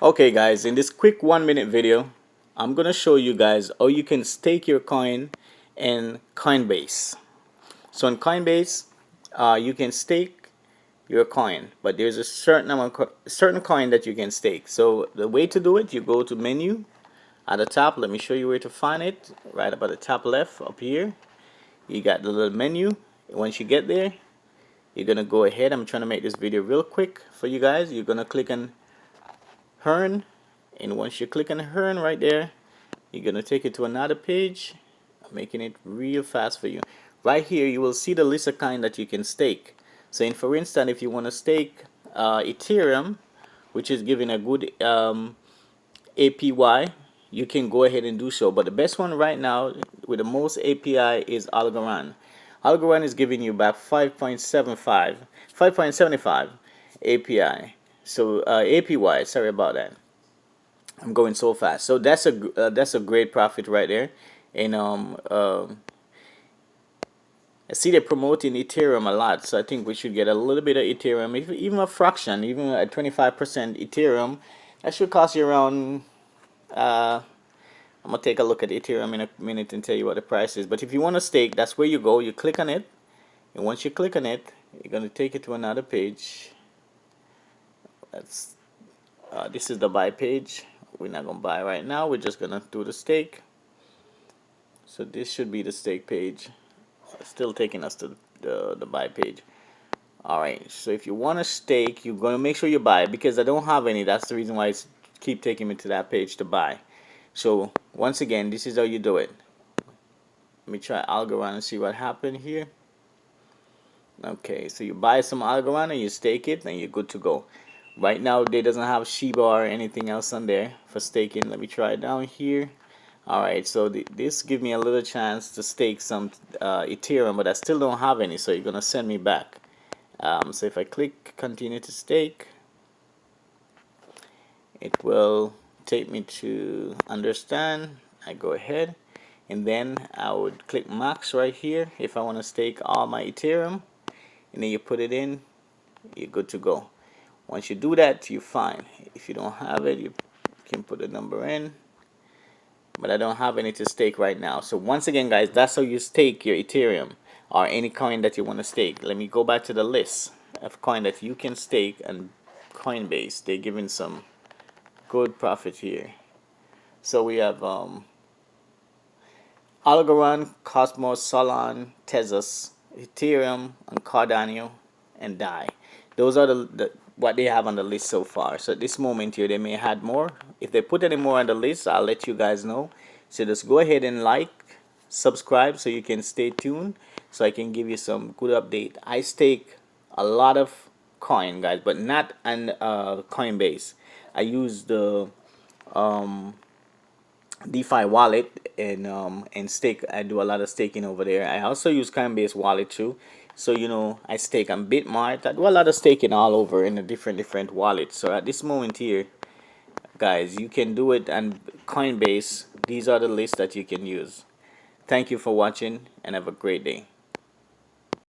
Okay guys, in this quick 1 minute video, I'm gonna show you guys how you can stake your coin in Coinbase. So in Coinbase, you can stake your coin, but there's a certain coin that you can stake. So the way to do it, you go to menu at the top. Let me show you where to find it. Right about the top left up here, you got the little menu. Once you get there, you're gonna go ahead. I'm trying to make this video real quick for you guys. You're gonna click on Earn, and once you click on Earn right there, you're gonna take it to another page. I'm making it real fast for you. Right here you will see the list of coin that you can stake. So for instance, if you want to stake Ethereum, which is giving a good APY, you can go ahead and do so. But the best one right now with the most API is Algorand. Algorand is giving you back 5.75 API. So APY, sorry about that. I'm going so fast. So that's a great profit right there. And I see they're promoting Ethereum a lot, so I think we should get a little bit of Ethereum, even a fraction, even at 25% Ethereum. That should cost you around. I'm gonna take a look at Ethereum in a minute and tell you what the price is. But if you want to stake, that's where you go. You click on it, and once you click on it, you're gonna take it to another page. That's this is the buy page. We're not gonna buy right now. We're just gonna do the stake. So this should be the stake page. Still taking us to the buy page. Alright, so if you want to stake, you're going to make sure you buy, because I don't have any. That's the reason why it's keep taking me to that page to buy. So once again, this is how you do it. Let me try Algorand and see what happened here. Okay, so you buy some Algorand and you stake it, and you're good to go. Right now they doesn't have Shiba or anything else on there for staking. Let me try it down here. Alright, so this gives me a little chance to stake some Ethereum, but I still don't have any, so you're gonna send me back. So if I click continue to stake, it will take me to understand. I go ahead, and then I would click max right here if I want to stake all my Ethereum, and then you put it in, you're good to go. Once you do that, you're fine. If you don't have it, you can put the number in. But I don't have any to stake right now. So once again guys, that's how you stake your Ethereum or any coin that you want to stake. Let me go back to the list of coin that you can stake, and Coinbase, they're giving some good profit here. So we have Algorand, Cosmos, Solana, Tezos, Ethereum, and Cardano, and DAI. Those are the what they have on the list so far. So at this moment here, they may add more. If they put any more on the list, I'll let you guys know. So just go ahead and like, subscribe, so you can stay tuned, so I can give you some good update. I stake a lot of coin, guys, but not on Coinbase. I use the DeFi wallet and stake. I do a lot of staking over there. I also use Coinbase wallet too. So you know, I stake on Bitmart. I do a lot of staking all over in a different wallets. So at this moment here, guys, you can do it on Coinbase. These are the lists that you can use. Thank you for watching, and have a great day.